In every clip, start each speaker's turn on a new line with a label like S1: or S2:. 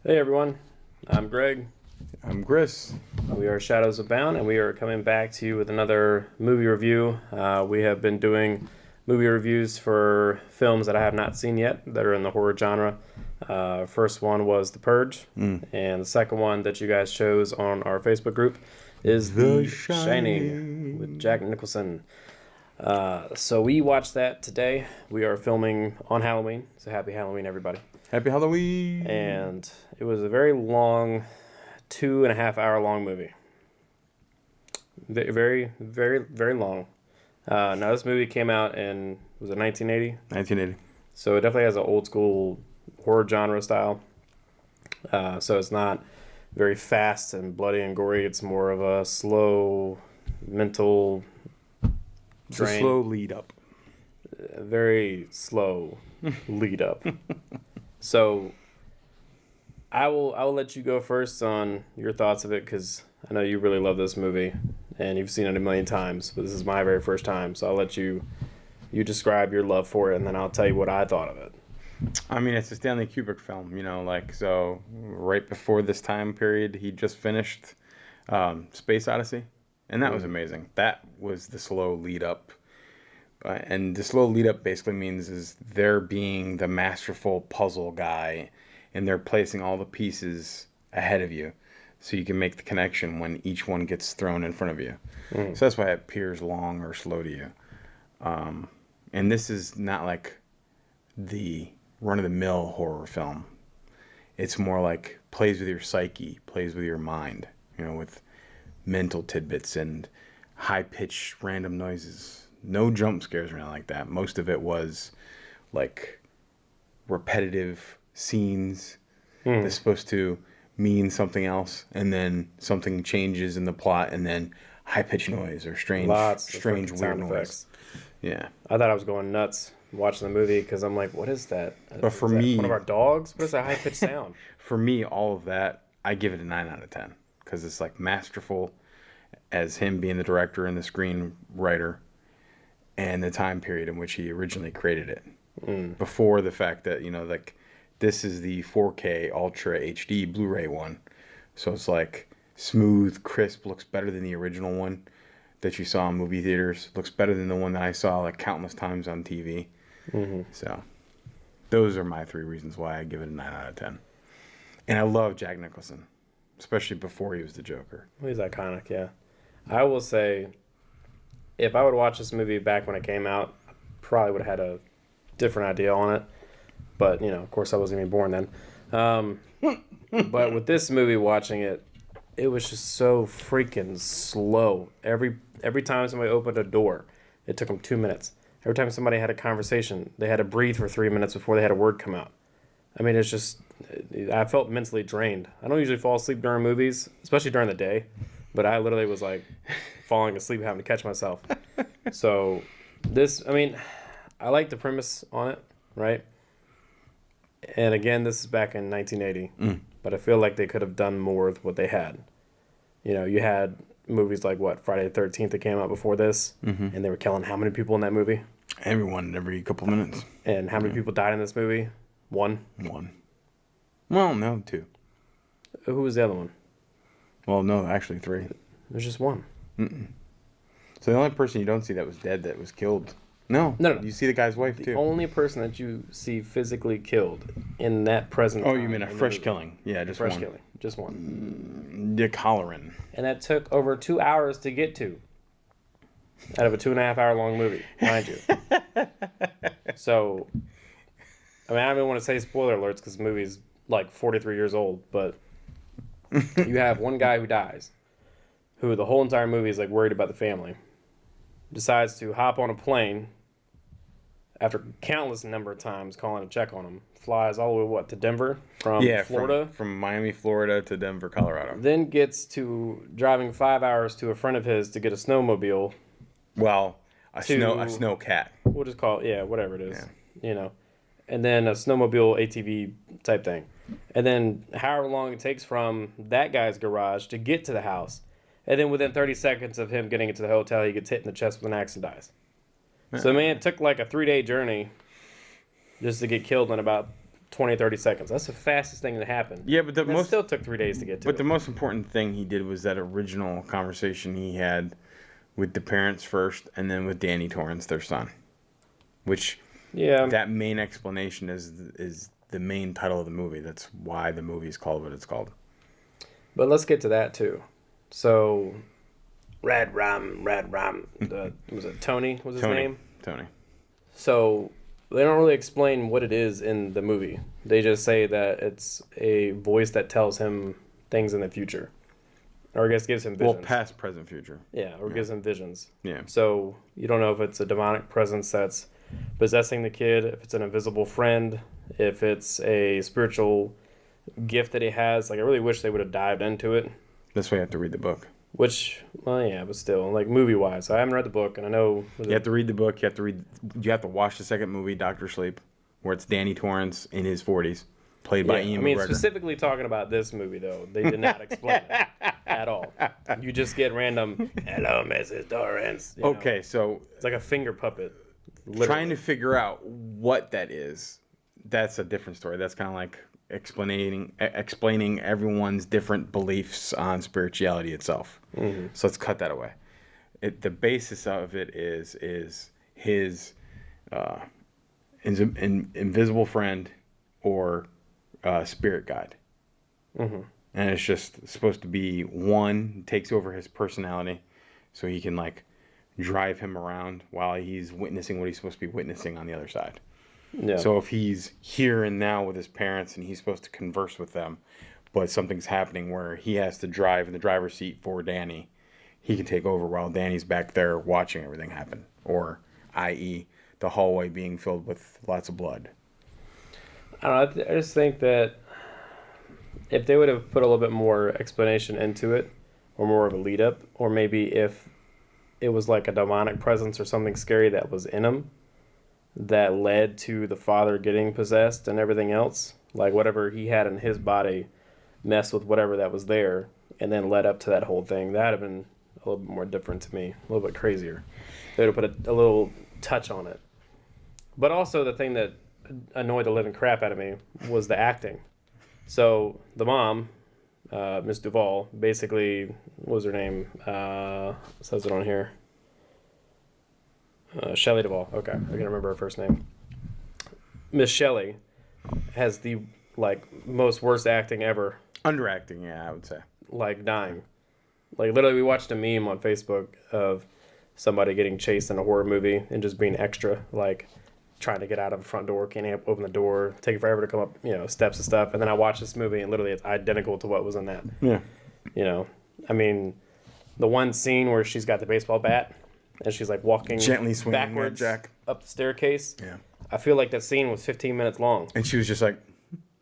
S1: Hey everyone, I'm Greg.
S2: I'm Chris.
S1: We are Shadowsabound, and we are coming back to you with another movie review. We have been doing movie reviews for films that I have not seen yet that are in the horror genre. First one was The Purge, and the second one that you guys chose on our Facebook group is The Shining with Jack Nicholson. So we watched that today. We are filming on Halloween, so happy Halloween, everybody.
S2: Happy Halloween.
S1: And it was a very long, 2.5 hour long movie. Very, very, very long. Now this movie came out in, was it 1980?
S2: 1980.
S1: So it definitely has an old school horror genre style. So it's not very fast and bloody and gory. It's more of a slow, mental
S2: It's a slow lead up.
S1: Very slow lead up. So I will let you go first on your thoughts of it, because I know you really love this movie and you've seen it a million times, but this is my very first time. So I'll let you describe your love for it, and then I'll tell you what I thought of it.
S2: I mean, it's a Stanley Kubrick film, so right before this time period, he just finished Space Odyssey, and that was amazing. That was the slow lead up. And the slow lead up basically means is they're being the masterful puzzle guy, and they're placing all the pieces ahead of you so you can make the connection when each one gets thrown in front of you. So that's why it appears long or slow to you. And this is not like the run-of-the-mill horror film. It's more like plays with your psyche, plays with your mind, with mental tidbits and high-pitched random noises. No jump scares or anything like that. Most of it was like repetitive scenes that's supposed to mean something else, and then something changes in the plot, and then high-pitched noise or strange weird noise. Yeah.
S1: I thought I was going nuts watching the movie, because I'm like, what is that?
S2: But for me,
S1: one of our dogs? What is that high-pitched sound?
S2: For me, all of that, I give it a 9 out of 10, because it's like masterful as him being the director and the screenwriter, and the time period in which he originally created it. Before the fact that, like, this is the 4K Ultra HD Blu-ray one. So it's like smooth, crisp, looks better than the original one that you saw in movie theaters. Looks better than the one that I saw like countless times on TV. So those are my 3 reasons why I give it a 9 out of 10. And I love Jack Nicholson, especially before he was the Joker.
S1: Well, he's iconic, yeah. I will say, if I would watch this movie back when it came out, I probably would have had a different idea on it. But, of course I wasn't even born then. But with this movie, watching it, it was just so freaking slow. Every time somebody opened a door, it took them 2 minutes. Every time somebody had a conversation, they had to breathe for 3 minutes before they had a word come out. I mean, it's just, I felt mentally drained. I don't usually fall asleep during movies, especially during the day. But I literally was like falling asleep, having to catch myself. So this, I mean, I like the premise on it, right? And again, this is back in 1980. But I feel like they could have done more with what they had. You had movies like, Friday the 13th that came out before this. And they were killing how many people in that movie?
S2: Everyone every couple minutes.
S1: And how many people died in this movie? One?
S2: Well, no, 2.
S1: Who was the other one?
S2: Well, no, actually 3.
S1: There's just one.
S2: So the only person you don't see that was dead that was killed. No. You see the guy's wife, too.
S1: The only person that you see physically killed in that present
S2: time. Oh, you mean a fresh killing. Yeah, just one.
S1: Fresh killing. Just one.
S2: Dick Halloran.
S1: And that took over 2 hours to get to. Out of a 2.5 hour long movie, mind you. So, I mean, I don't even want to say spoiler alerts, because the movie's like 43 years old, but you have one guy who dies, who the whole entire movie is like worried about the family, decides to hop on a plane after countless number of times calling to check on him, flies all the way, to Denver from Florida?
S2: From Miami, Florida to Denver, Colorado.
S1: Then gets to driving 5 hours to a friend of his to get a snowmobile.
S2: Well, a snow cat.
S1: We'll just call it, whatever it is, And then a snowmobile ATV type thing. And then however long it takes from that guy's garage to get to the house. And then within 30 seconds of him getting into the hotel, he gets hit in the chest with an axe and dies. So, man, it took like a 3-day journey just to get killed in about 20, 30 seconds. That's the fastest thing that happened.
S2: Yeah, but
S1: it still took 3 days to get to
S2: But
S1: it.
S2: the most important thing he did was that original conversation he had with the parents first, and then with Danny Torrance, their son. Which, that main explanation is the main title of the movie. That's why the movie is called what it's called.
S1: But let's get to that too. So, Red Rum. Was it Tony? Was his name?
S2: Tony.
S1: So they don't really explain what it is in the movie. They just say that it's a voice that tells him things in the future, or I guess gives him visions.
S2: Well, past, present, future.
S1: Yeah, or gives him visions.
S2: Yeah.
S1: So you don't know if it's a demonic presence that's possessing the kid, if it's an invisible friend, if it's a spiritual gift that he has. Like, I really wish they would have dived into it.
S2: That's why you have to read the book.
S1: Which, well, yeah, but still, like, movie-wise, I haven't read the book, and I know...
S2: You have to read the book. You have to watch the second movie, Dr. Sleep, where it's Danny Torrance in his 40s, played by Ian McGregor.
S1: Specifically talking about this movie, though, they did not explain it at all. You just get random, hello, Mrs. Torrance.
S2: Okay, so...
S1: It's like a finger puppet. Literally.
S2: Trying to figure out what that is, that's a different story. That's kind of like explaining everyone's different beliefs on spirituality itself. Mm-hmm. So let's cut that away. The basis of it is his invisible friend or spirit guide. Mm-hmm. And it's just supposed to be one takes over his personality so he can like drive him around while he's witnessing what he's supposed to be witnessing on the other side. Yeah. So if he's here and now with his parents and he's supposed to converse with them, but something's happening where he has to drive in the driver's seat for Danny, he can take over while Danny's back there watching everything happen. Or, i.e., the hallway being filled with lots of blood.
S1: I don't know. I just think that if they would have put a little bit more explanation into it, or more of a lead up, or maybe if it was like a demonic presence or something scary that was in him, that led to the father getting possessed and everything else, like whatever he had in his body messed with whatever that was there and then led up to that whole thing. That would have been a little bit more different to me, a little bit crazier. They would have put a little touch on it. But also the thing that annoyed the living crap out of me was the acting. So the mom, Miss Duvall, basically, what was her name? Says it on here. Shelley Duvall. Okay, I can remember her first name. Miss Shelley has the most worst acting ever.
S2: Underacting, yeah, I would say.
S1: Like dying. Like literally, we watched a meme on Facebook of somebody getting chased in a horror movie and just being extra, like trying to get out of the front door, can't open the door, taking forever to come up, steps and stuff. And then I watched this movie and literally it's identical to what was in that.
S2: Yeah.
S1: I mean, the one scene where she's got the baseball bat and she's like walking
S2: gently swinging
S1: backwards
S2: Jack
S1: up the staircase.
S2: Yeah.
S1: I feel like that scene was 15 minutes long.
S2: And she was just like,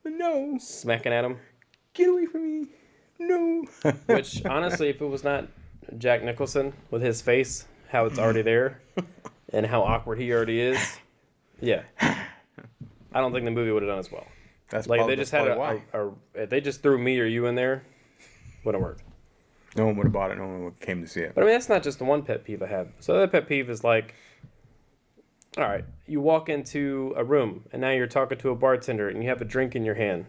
S2: no.
S1: Smacking at him.
S2: Get away from me. No.
S1: Which, honestly, if it was not Jack Nicholson with his face, how it's already there, and how awkward he already is, yeah. I don't think the movie would have done as well.
S2: That's
S1: like
S2: probably,
S1: they just had if they just threw me or you in there, wouldn't have worked.
S2: No one would have bought it. No one came to see it.
S1: But I mean, that's not just the one pet peeve I have. So the other pet peeve is like, all right, you walk into a room and now you're talking to a bartender and you have a drink in your hand.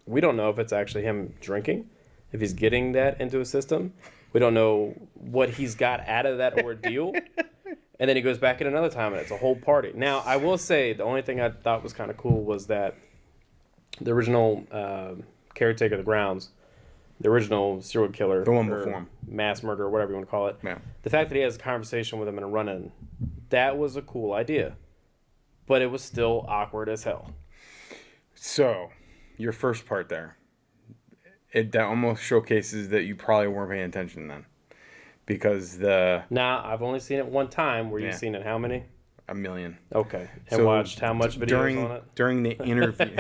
S1: We don't know if it's actually him drinking, if he's getting that into his system. We don't know what he's got out of that ordeal. And then he goes back in another time and it's a whole party. Now, I will say the only thing I thought was kind of cool was that the original caretaker of the grounds, the original serial killer,
S2: the one before him,
S1: mass murderer, whatever you want to call it.
S2: Yeah.
S1: The fact that he has a conversation with him in a run-in, that was a cool idea, but it was still awkward as hell.
S2: So, your first part there, that almost showcases that you probably weren't paying attention then, because
S1: Nah, I've only seen it one time. Were you seen it how many?
S2: 1 million.
S1: Okay, and watched how much videos on it
S2: during the interview,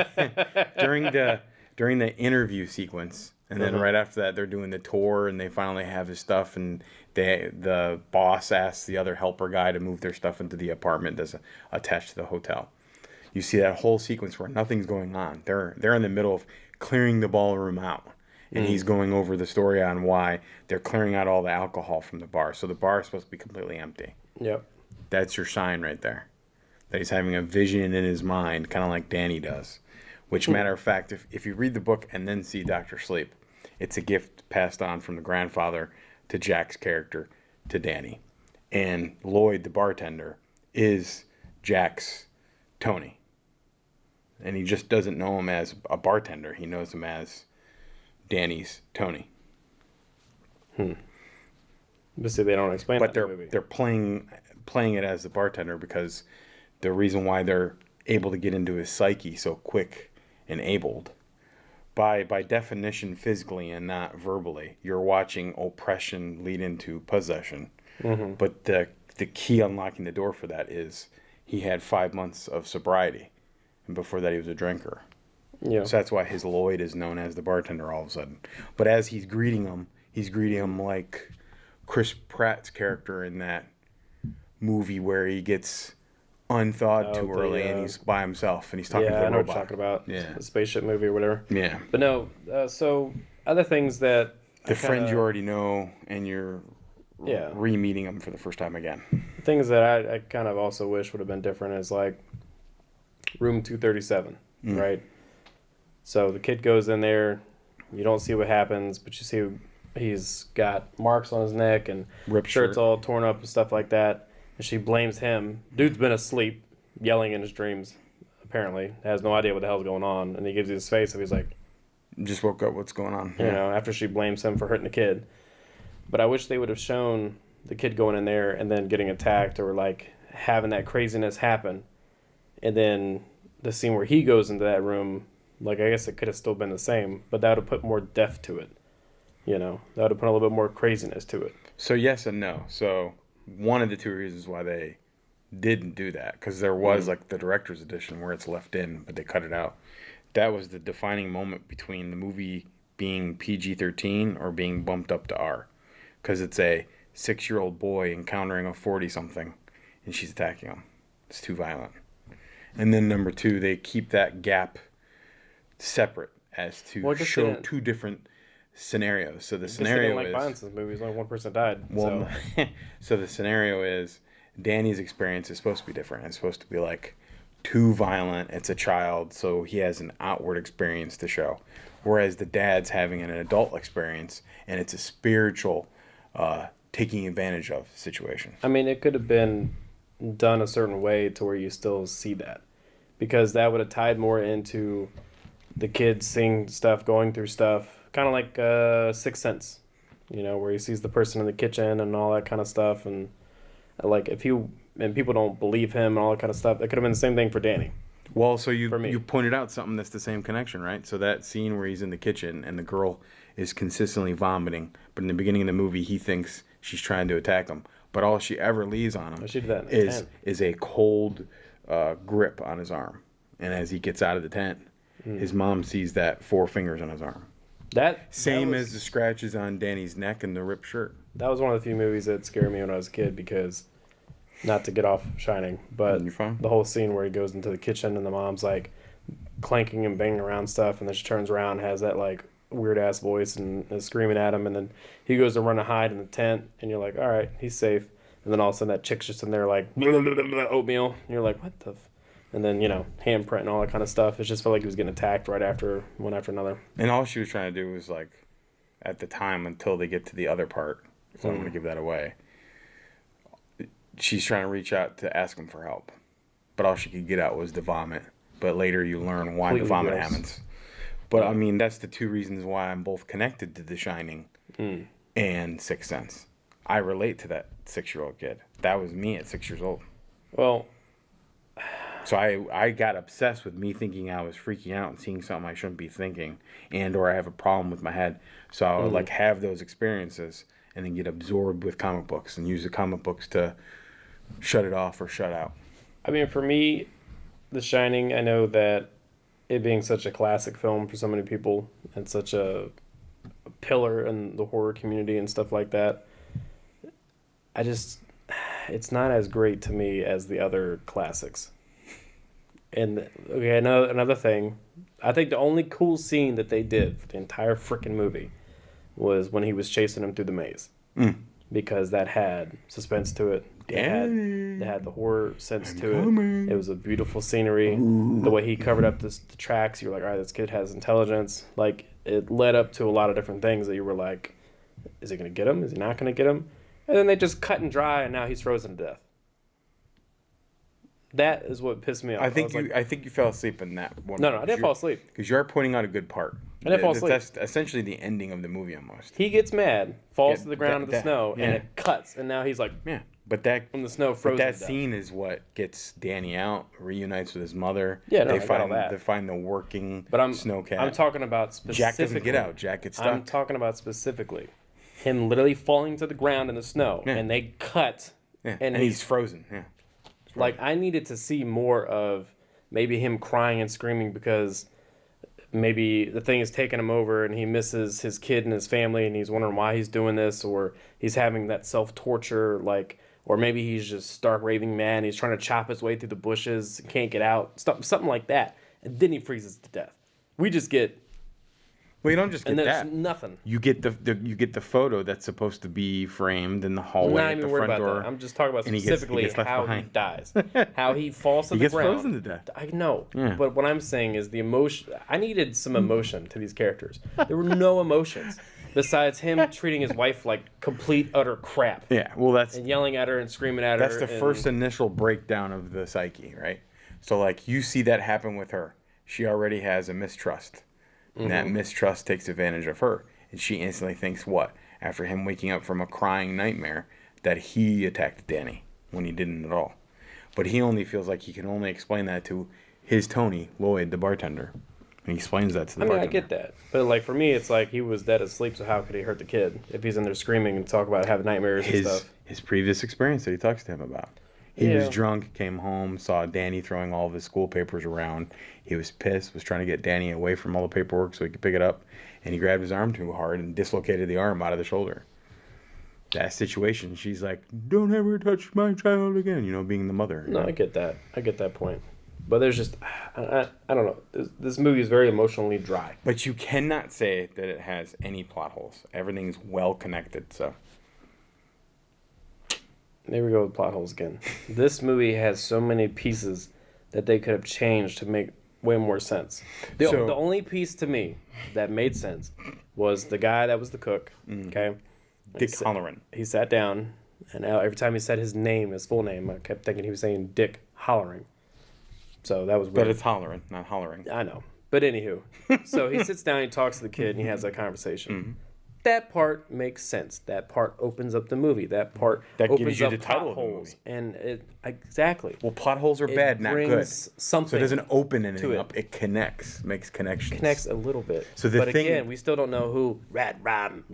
S2: during the interview sequence. And then right after that, they're doing the tour, and they finally have his stuff, and the boss asks the other helper guy to move their stuff into the apartment that's attached to the hotel. You see that whole sequence where nothing's going on. They're in the middle of clearing the ballroom out, and he's going over the story on why they're clearing out all the alcohol from the bar. So the bar is supposed to be completely empty.
S1: Yep.
S2: That's your sign right there. That he's having a vision in his mind, kind of like Danny does, Which, matter of fact, if you read the book and then see Dr. Sleep, it's a gift passed on from the grandfather to Jack's character to Danny. And Lloyd, the bartender, is Jack's Tony. And he just doesn't know him as a bartender. He knows him as Danny's Tony.
S1: But see, they don't explain
S2: But
S1: that in the movie.
S2: they're playing it as the bartender because the reason why they're able to get into his psyche so quick and abled, by definition physically and not verbally, you're watching oppression lead into possession. Mm-hmm. But the key unlocking the door for that is he had 5 months of sobriety, and before that he was a drinker.
S1: Yeah.
S2: So that's why his Lloyd is known as the bartender all of a sudden. But as he's greeting him like Chris Pratt's character in that movie where he gets unthawed too early and he's by himself and he's talking to the robot.
S1: I know what you're talking about.
S2: Yeah.
S1: The spaceship movie or whatever.
S2: Yeah.
S1: But no, so other things that...
S2: The friends you already know and you're
S1: Yeah.
S2: re-meeting them for the first time again.
S1: Things that I kind of also wish would have been different is like room 237, right? So the kid goes in there, you don't see what happens, but you see he's got marks on his neck and
S2: Ripped
S1: shirt's
S2: shirt.
S1: all torn up and stuff like that. And she blames him. Dude's been asleep, yelling in his dreams, apparently. Has no idea what the hell's going on. And he gives you his face, so he's like,
S2: Just woke up, what's going on?
S1: you know, after she blames him for hurting the kid. But I wish they would have shown the kid going in there and then getting attacked or like having that craziness happen. And then the scene where he goes into that room, like I guess it could have still been the same, but that would have put more depth to it. You know, that would have put a little bit more craziness to it.
S2: So yes and no. So one of the two reasons why they didn't do that, because there was like the director's edition where it's left in, but they cut it out. That was the defining moment between the movie being PG-13 or being bumped up to R. Because it's a 6-year-old boy encountering a 40-something, and she's attacking him. It's too violent. And then number two, they keep that gap separate as to show two different scenarios. So the scenario
S1: like
S2: is...
S1: violence in this movie. Only one person died.
S2: Well, so the scenario is Danny's experience is supposed to be different. It's supposed to be like too violent. It's a child, so he has an outward experience to show. Whereas the dad's having an adult experience, and it's a spiritual taking advantage of situation.
S1: I mean, it could have been done a certain way to where you still see that. Because that would have tied more into the kids seeing stuff, going through stuff. Kind of like Sixth Sense, you know, where he sees the person in the kitchen and all that kind of stuff. And like if people don't believe him and all that kind of stuff, that could have been the same thing for Danny.
S2: Well, so you pointed out something that's the same connection, right? So that scene where he's in the kitchen and the girl is consistently vomiting, but in the beginning of the movie he thinks she's trying to attack him, but all she ever leaves on him is a cold grip on his arm. And as he gets out of the tent, his mom sees that 4 fingers on his arm. Same as the scratches on Danny's neck and the ripped shirt.
S1: That was one of the few movies that scared me when I was a kid because, not to get off Shining, but the whole scene where he goes into the kitchen and the mom's like clanking and banging around stuff, and then she turns around and has that like weird ass voice and is screaming at him, and then he goes to run and hide in the tent, and you're like, all right, he's safe. And then all of a sudden that chick's just in there like oatmeal, and you're like, what the and then, you know, handprint and all that kind of stuff. It just felt like he was getting attacked right after one after another.
S2: And all she was trying to do was, like, at the time until they get to the other part, so I'm going to give that away, she's trying to reach out to ask him for help. But all she could get out was the vomit. But later you learn why the vomit happens. But, I mean, that's the two reasons why I'm both connected to The Shining and Sixth Sense. I relate to that 6-year-old kid. That was me at 6 years old.
S1: Well...
S2: So I got obsessed with me thinking I was freaking out and seeing something I shouldn't be thinking, and or I have a problem with my head. So I would like have those experiences and then get absorbed with comic books and use the comic books to shut it off or shut out.
S1: I mean, for me, The Shining, I know that it being such a classic film for so many people and such a pillar in the horror community and stuff like that, it's not as great to me as the other classics. And okay, another thing, I think the only cool scene that they did for the entire freaking movie was when he was chasing him through the maze, because that had suspense to it. That had the horror sense to it. It was a beautiful scenery. The way he covered up the tracks, you were like, all right, this kid has intelligence. Like, it led up to a lot of different things that you were like, is he going to get him? Is he not going to get him? And then they just cut and dry, and now he's frozen to death. That is what pissed me off.
S2: I think you fell asleep in that one.
S1: No, I didn't fall asleep.
S2: Because you are pointing out a good part.
S1: I didn't fall asleep.
S2: That's essentially the ending of the movie almost.
S1: He gets mad, falls to the ground in the snow,
S2: yeah.
S1: and it cuts, and now he's like,
S2: but that
S1: from the snow frozen.
S2: But that scene is what gets Danny out, reunites with his mother.
S1: Yeah, no,
S2: they
S1: find all that.
S2: They find the working snowcat.
S1: I'm talking about specifically.
S2: Jack doesn't get out. Jack gets stuck.
S1: I'm talking about specifically him literally falling to the ground in the snow, and they cut,
S2: and he's frozen. Yeah.
S1: Like, I needed to see more of maybe him crying and screaming because maybe the thing is taking him over and he misses his kid and his family and he's wondering why he's doing this, or he's having that self-torture, like, or maybe he's just stark raving mad and he's trying to chop his way through the bushes and can't get out, something like that. And then he freezes to death. We just get...
S2: Well, you don't just get that.
S1: And nothing.
S2: You get the photo that's supposed to be framed in the hallway at the front door.
S1: I'm just talking about specifically how he dies, how he falls to the ground.
S2: He gets frozen to death.
S1: I know, but what I'm saying is the emotion. I needed some emotion to these characters. There were no emotions besides him treating his wife like complete utter crap.
S2: Yeah, well, and
S1: yelling at her and screaming at her.
S2: That's the first initial breakdown of the psyche, right? So like you see that happen with her. She already has a mistrust. And that mistrust takes advantage of her. And she instantly thinks what? After him waking up from a crying nightmare, that he attacked Danny when he didn't at all. But he only feels like he can only explain that to his Tony, Lloyd, the bartender. And he explains that to the bartender.
S1: I get that. But like for me, it's like he was dead asleep, so how could he hurt the kid? If he's in there screaming and talk about having nightmares and stuff.
S2: His previous experience that he talks to him about. He was drunk, came home, saw Danny throwing all of his school papers around. He was pissed, was trying to get Danny away from all the paperwork so he could pick it up. And he grabbed his arm too hard and dislocated the arm out of the shoulder. That situation, she's like, don't ever touch my child again, being the mother.
S1: No, I get that. I get that point. But there's just, I don't know. This movie is very emotionally dry.
S2: But you cannot say that it has any plot holes. Everything's well connected, so...
S1: There we go with plot holes again. This movie has so many pieces that they could have changed to make way more sense. The only piece to me that made sense was the guy that was the cook. Okay,
S2: Dick Halloran.
S1: He sat down, and every time he said his full name, I kept thinking he was saying Dick Hollering. So that was weird.
S2: But it's Halloran, not Hollering.
S1: I know. But anywho, so he sits down, he talks to the kid, and he has that conversation. That part makes sense. That part opens up the movie. That part opens
S2: gives you
S1: up
S2: the title
S1: plot
S2: of the
S1: holes.
S2: movie.
S1: And something.
S2: Well, plot holes are bad, not good.
S1: Something
S2: so it doesn't open anything
S1: to
S2: up. It connects, makes connections.
S1: Connects a little bit.
S2: So
S1: but again, we still don't know who Rad Ram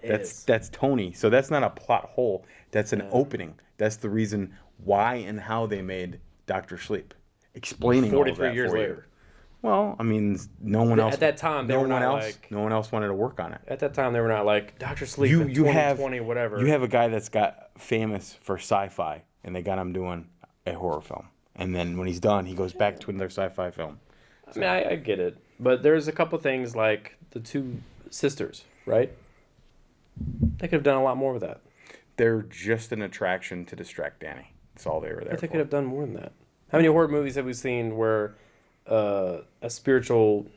S1: is.
S2: That's Tony. So that's not a plot hole. That's an opening. That's the reason why and how they made Dr. Sleep. Explaining
S1: 43
S2: all of that
S1: years
S2: for
S1: later.
S2: You. Well, I mean, no one else.
S1: At that time,
S2: no one else wanted to work on it.
S1: At that time, they were not like Dr. Sleep. You 2020, whatever.
S2: You have a guy that's got famous for sci-fi, and they got him doing a horror film, and then when he's done, he goes back to another sci-fi film.
S1: So. I mean, I get it, but there's a couple things like the two sisters, right? They could have done a lot more with that.
S2: They're just an attraction to distract Danny. That's all they were there for.
S1: They could have done more than that. How many horror movies have we seen where a spiritual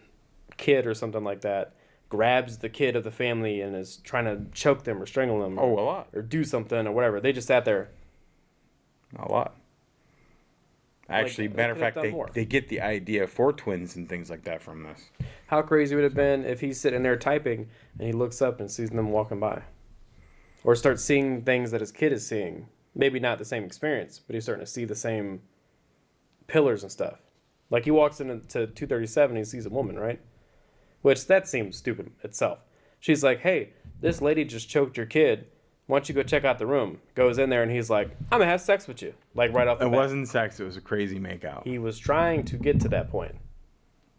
S1: kid or something like that grabs the kid of the family and is trying to choke them or strangle them?
S2: A lot.
S1: Or do something or whatever. They just sat there.
S2: A lot. Actually, matter of fact, they get the idea for twins and things like that from this.
S1: How crazy would it have been if he's sitting there typing and he looks up and sees them walking by? Or starts seeing things that his kid is seeing. Maybe not the same experience, but he's starting to see the same pillars and stuff. Like he walks into 237 and he sees a woman, right? Which that seems stupid itself. She's like, hey, this lady just choked your kid. Why don't you go check out the room? Goes in there and he's like, I'm going to have sex with you. Like right off the bat.
S2: It wasn't sex. It was a crazy makeout.
S1: He was trying to get to that point.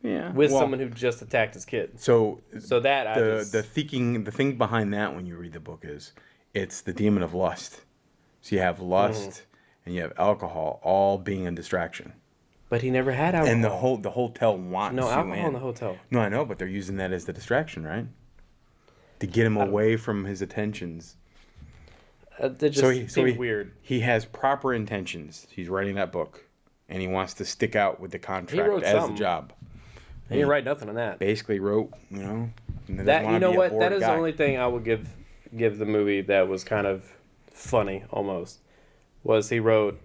S2: Yeah.
S1: With someone who just attacked his kid.
S2: So
S1: that
S2: the thing behind that when you read the book is it's the demon of lust. So you have lust and you have alcohol all being a distraction.
S1: But he never had alcohol.
S2: And the hotel wants
S1: no
S2: you
S1: alcohol in the hotel.
S2: No, I know, but they're using that as the distraction, right? To get him away from his attentions.
S1: It just seemed weird.
S2: He has proper intentions. He's writing that book, and he wants to stick out with the contract as the job.
S1: He didn't write nothing on that.
S2: Basically wrote,
S1: That, you know what? That is the only thing I would give the movie that was kind of funny almost. Was he wrote,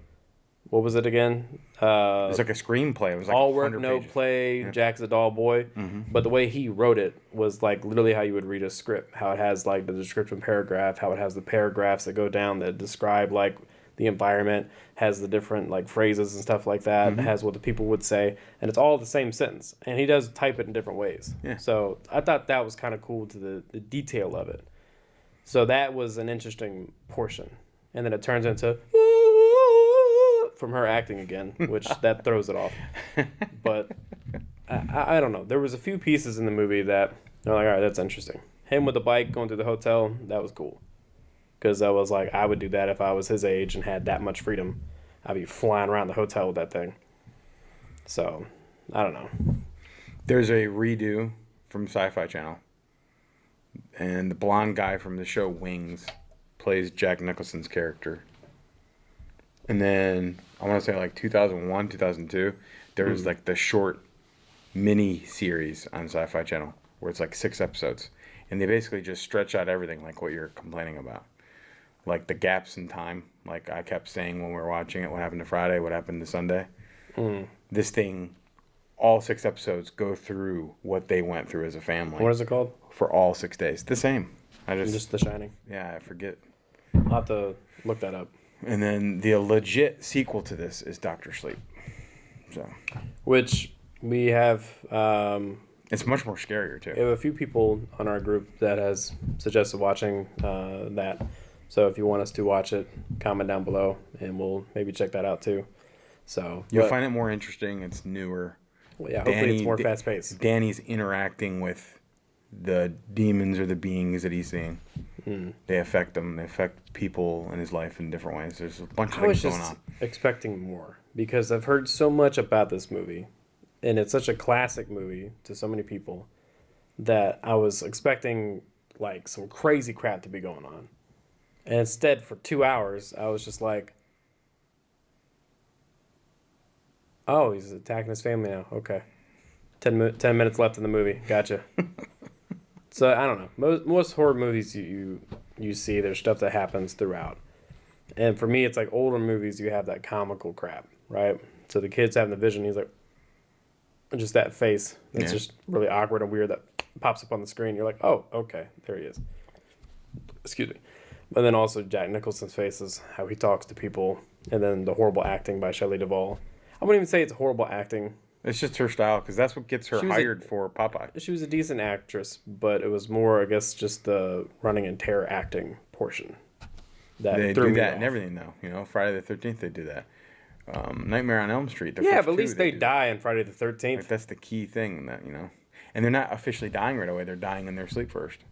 S1: what was it again?
S2: It was like a screenplay. It was like
S1: all work, no play. Yeah. Jack's a dull boy. Mm-hmm. But the way he wrote it was like literally how you would read a script. How it has like the description paragraph. How it has the paragraphs that go down that describe like the environment. Has the different like phrases and stuff like that. Mm-hmm. It has what the people would say, and it's all the same sentence. And he does type it in different ways. Yeah. So I thought that was kind of cool to the detail of it. So that was an interesting portion, and then it turns into from her acting again, which that throws it off. But I don't know. There was a few pieces in the movie that they're like, all right, that's interesting. Him with the bike going through the hotel, that was cool. Because I was like, I would do that if I was his age and had that much freedom. I'd be flying around the hotel with that thing. So, I don't know.
S2: There's a redo from Sci-Fi Channel. And the blonde guy from the show Wings plays Jack Nicholson's character. And then, I want to say like 2001, 2002, there was like the short mini series on Sci-Fi Channel where it's like 6 episodes. And they basically just stretch out everything like what you're complaining about. Like the gaps in time. Like I kept saying when we were watching it, what happened to Friday, what happened to Sunday. This thing, all 6 episodes go through what they went through as a family.
S1: What is it called?
S2: For all 6 days. The same.
S1: Just The Shining?
S2: Yeah, I forget.
S1: I'll have to look that up.
S2: And then the legit sequel to this is Dr. Sleep. So,
S1: which we have...
S2: it's much more scarier, too.
S1: We have a few people on our group that has suggested watching that. So if you want us to watch it, comment down below, and we'll maybe check that out, too. So
S2: you'll find it more interesting. It's newer.
S1: Well, yeah, hopefully it's more fast-paced.
S2: Danny's interacting with the demons or the beings that he's seeing. They affect him. They affect people in his life in different ways. There's a bunch of things going on. I was just
S1: expecting more because I've heard so much about this movie, and it's such a classic movie to so many people that I was expecting like some crazy crap to be going on. And instead, for 2 hours, I was just like, oh, he's attacking his family now. Okay. 10 minutes left in the movie. Gotcha. So, I don't know. Most horror movies you see, there's stuff that happens throughout. And for me, it's like older movies, you have that comical crap, right? So the kid's having the vision. He's like, just that face. It's just really awkward and weird that pops up on the screen. You're like, oh, okay. There he is. Excuse me. But then also Jack Nicholson's face is how he talks to people. And then the horrible acting by Shelley Duvall. I wouldn't even say it's horrible acting.
S2: It's just her style, because that's what gets her hired for Popeye.
S1: She was a decent actress, but it was more, I guess, just the running and terror acting portion.
S2: They do that and everything, though. You know, Friday the 13th, they do that. Nightmare on Elm Street. But at
S1: least they die on Friday the 13th.
S2: Like, that's the key thing, that, you know. And they're not officially dying right away. They're dying in their sleep first.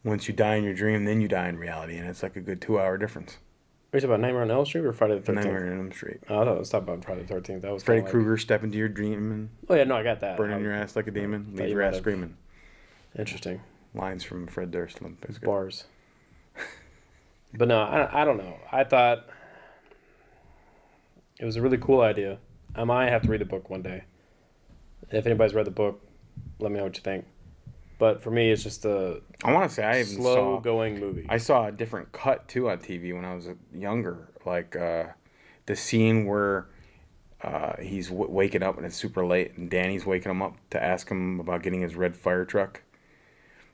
S2: Once you die in your dream, then you die in reality, and it's like a good 2-hour difference.
S1: Are you talking about Nightmare on Elm Street or Friday the 13th?
S2: Nightmare on Elm Street.
S1: Oh, I thought it was talking about Friday the 13th. That was
S2: Freddy Krueger step into your dream and...
S1: Oh, yeah, no, I got that.
S2: Burning your ass like a demon, leave your ass screaming.
S1: Interesting.
S2: Lines from Fred Durst.
S1: Bars. But no, I don't know. I thought it was a really cool idea. I might have to read the book one day. If anybody's read the book, let me know what you think. But for me, it's just a slow-going movie.
S2: I saw a different cut, too, on TV when I was younger. Like, the scene where he's waking up and it's super late, and Danny's waking him up to ask him about getting his red fire truck.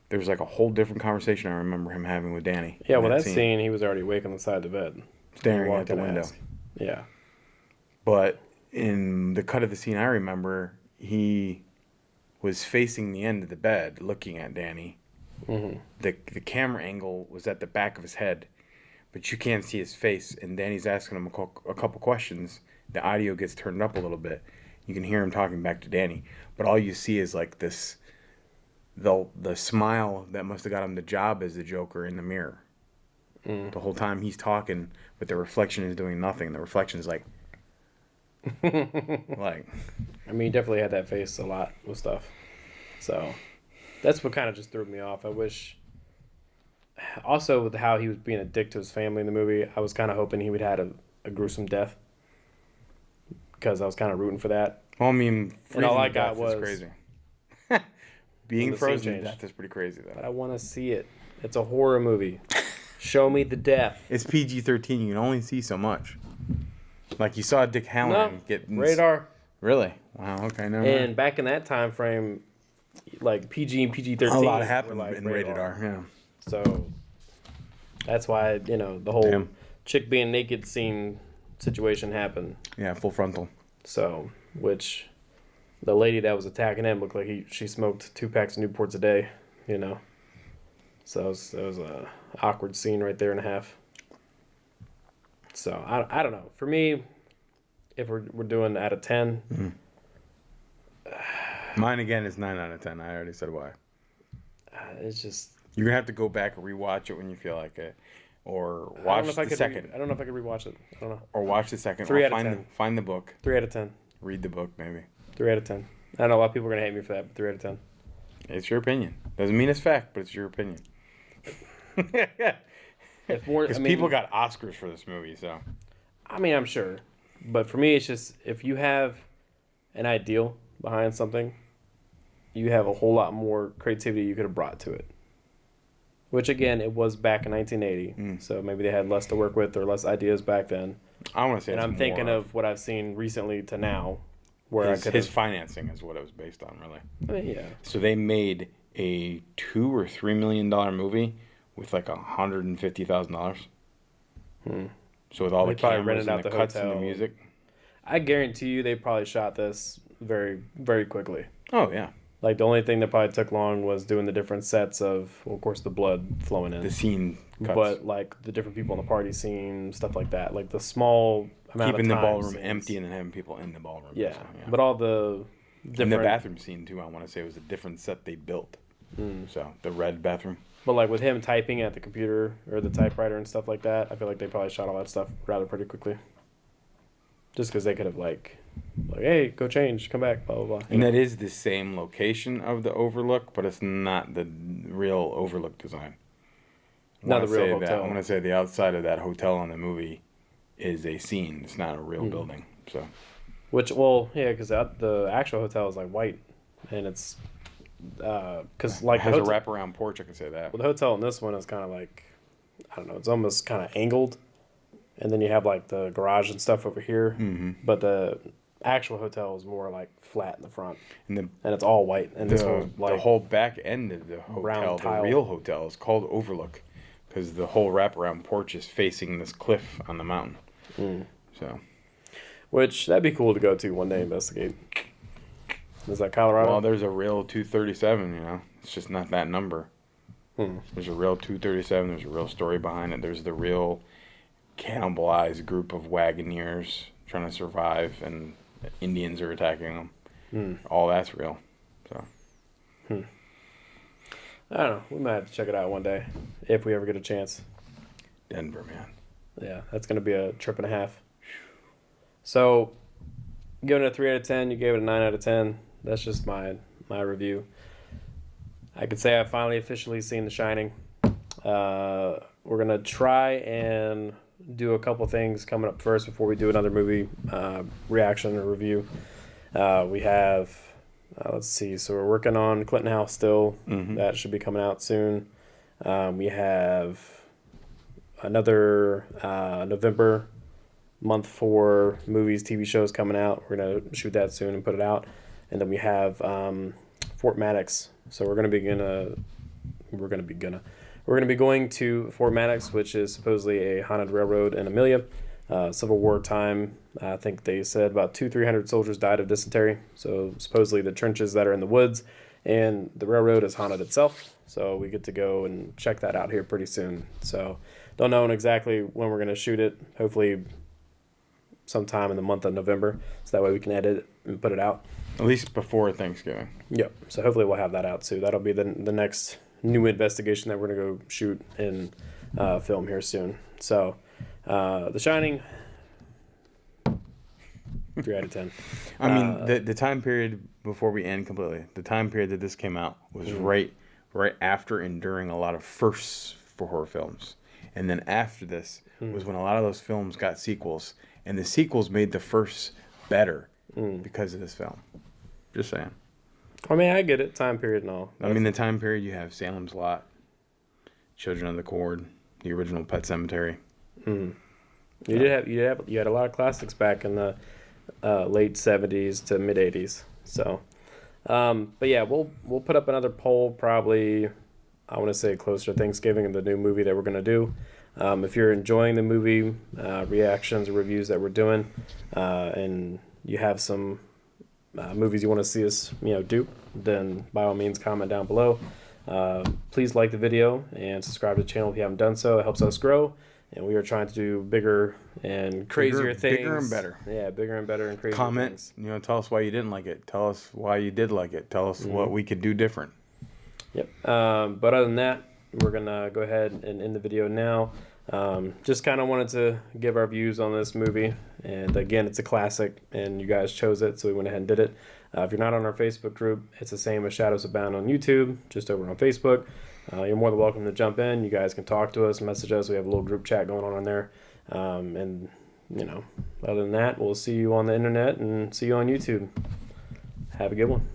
S2: There was, like, a whole different conversation I remember him having with Danny.
S1: Yeah, well, that scene, he was already awake on the side of the bed.
S2: Staring at the window.
S1: Yeah.
S2: But in the cut of the scene I remember, he was facing the end of the bed looking at Danny. Mm-hmm. The camera angle was at the back of his head, but you can't see his face, and Danny's asking him a couple questions. The audio gets turned up a little bit. You can hear him talking back to Danny, but all you see is like this, the smile that must have got him the job as the Joker in the mirror. The whole time he's talking, but the reflection is doing nothing. The reflection is like like,
S1: I mean, he definitely had that face a lot with stuff. So that's what kind of just threw me off. I wish also with how he was being a dick to his family in the movie, I was kind of hoping he would have a gruesome death because I was kind of rooting for that.
S2: Well, I mean,
S1: And all
S2: freezing
S1: I
S2: to
S1: got
S2: death
S1: was
S2: is crazy. Being
S1: the scene
S2: frozen to
S1: changed.
S2: death is pretty crazy,
S1: But
S2: though.
S1: I want to see it. It's a horror movie. Show me the death.
S2: It's PG-13. You can only see so much. Like, you saw Dick Halloran get...
S1: radar.
S2: Really? Wow, okay, never mind.
S1: And back in that time frame, like PG and PG-13
S2: A lot
S1: were
S2: happened
S1: like
S2: in rated R, yeah.
S1: So that's why, the whole chick being naked scene situation happened.
S2: Yeah, full frontal.
S1: So, which the lady that was attacking him looked like she smoked 2 packs of Newports a day, So it was a awkward scene right there and a half. So I don't know. For me, if we're doing out of 10,
S2: Mine again is 9 out of 10. I already said why.
S1: it's just
S2: You're gonna have to go back and rewatch it when you feel like it, or watch the second.
S1: I don't know if I could rewatch it. I don't know.
S2: Or watch the second.
S1: 3
S2: or
S1: out of 10.
S2: Find the book.
S1: 3 out of 10.
S2: Read the book, maybe.
S1: 3 out of 10. I know a lot of people are gonna hate me for that, but 3 out of 10.
S2: It's your opinion. Doesn't mean it's fact, but it's your opinion. Because people got Oscars for this movie, so.
S1: I mean, I'm sure, but for me, it's just if you have an ideal behind something, you have a whole lot more creativity you could have brought to it. Which again, it was back in 1980, so maybe they had less to work with or less ideas back then.
S2: I want to say,
S1: and I'm thinking of what I've seen recently to now, where
S2: his financing is what it was based on, really.
S1: I mean, yeah.
S2: So they made a $2 or $3 million movie with like $150,000. So with all the cameras and the cuts and the music,
S1: I guarantee you they probably shot this very, very quickly.
S2: Oh yeah.
S1: Like the only thing that probably took long was doing the different sets of, well, of course, the blood flowing in.
S2: The scene cuts.
S1: But like the different people in the party scene, stuff like that. Like the small amount
S2: keeping
S1: of time
S2: the ballroom
S1: scenes.
S2: empty and then having people in the ballroom.
S1: Yeah.
S2: So,
S1: But all the different...
S2: And the bathroom scene too, I want to say, was a different set they built. So the red bathroom.
S1: But like with him typing at the computer or the typewriter and stuff like that, I feel like they probably shot all that stuff rather pretty quickly. Just because they could have like, hey, go change, come back, blah, blah, blah.
S2: And that is the same location of the Overlook, but it's not the real Overlook design.
S1: Not the real hotel.
S2: I want to say the outside of that hotel in the movie is a scene. It's not a real building. So.
S1: Which, well, yeah, because the actual hotel is like white, and it's because like
S2: it has a wraparound porch. I can say that.
S1: Well, the hotel in this one is kind of like, I don't know, it's almost kind of angled, and then you have like the garage and stuff over here. But the actual hotel is more like flat in the front, and it's all white. And this one, like
S2: the whole back end of the hotel, the real hotel, is called Overlook, because the whole wraparound porch is facing this cliff on the mountain. So,
S1: which that'd be cool to go to one day, investigate. Is that Colorado?
S2: Well, there's a real 237. It's just not that number. There's a real 237. There's a real story behind it. There's the real cannibalized group of Wagoneers trying to survive, and Indians are attacking them. All that's real. So.
S1: I don't know. We might have to check it out one day if we ever get a chance.
S2: Denver, man.
S1: Yeah, that's going to be a trip and a half. So, giving it a 3 out of 10, you gave it a 9 out of 10. That's just my review. I could say I've finally officially seen The Shining. We're going to try and do a couple things coming up first before we do another movie reaction or review. We have, let's see, so we're working on Clinton House still. That should be coming out soon. We have another November month for movies, TV shows coming out. We're going to shoot that soon and put it out. And then we have Fort Maddox. So we're going to be going to Fort Maddox, which is supposedly a haunted railroad in Amelia. Civil War time, I think they said about 200-300 soldiers died of dysentery. So supposedly the trenches that are in the woods and the railroad is haunted itself. So we get to go and check that out here pretty soon. So don't know exactly when we're going to shoot it. Hopefully sometime in the month of November. So that way we can edit it and put it out.
S2: At least before Thanksgiving.
S1: Yep. So hopefully we'll have that out too. That'll be the next new investigation that we're going to go shoot and film here soon. So, The Shining, 3 out of 10.
S2: I mean, the time period before we end completely, the time period that this came out was right after and during a lot of firsts for horror films. And then after this was when a lot of those films got sequels, and the sequels made the first better because of this film. Just saying.
S1: I mean, I get it. Time period and all.
S2: I mean, the time period, you have Salem's Lot, Children of the Corn, the original Pet Sematary.
S1: You had a lot of classics back in the late 70s to mid 80s. So, but yeah, we'll put up another poll probably. I want to say closer to Thanksgiving of the new movie that we're gonna do. If you're enjoying the movie reactions or reviews that we're doing, and you have some movies you want to see us do, then by all means comment down below. Please like the video and subscribe to the channel if you haven't done so. It helps us grow, and we are trying to do bigger and crazier things.
S2: Bigger and better.
S1: Yeah, bigger and better and crazier
S2: Comment,
S1: things.
S2: Tell us why you didn't like it. Tell us why you did like it. Tell us what we could do different.
S1: Yep. But other than that, we're going to go ahead and end the video now. Just kind of wanted to give our views on this movie. And again, it's a classic, and you guys chose it, so we went ahead and did it. If you're not on our Facebook group, it's the same as Shadowsabound on YouTube, just over on Facebook. You're more than welcome to jump in. You guys can talk to us, message us. We have a little group chat going on there. And, other than that, we'll see you on the internet and see you on YouTube. Have a good one.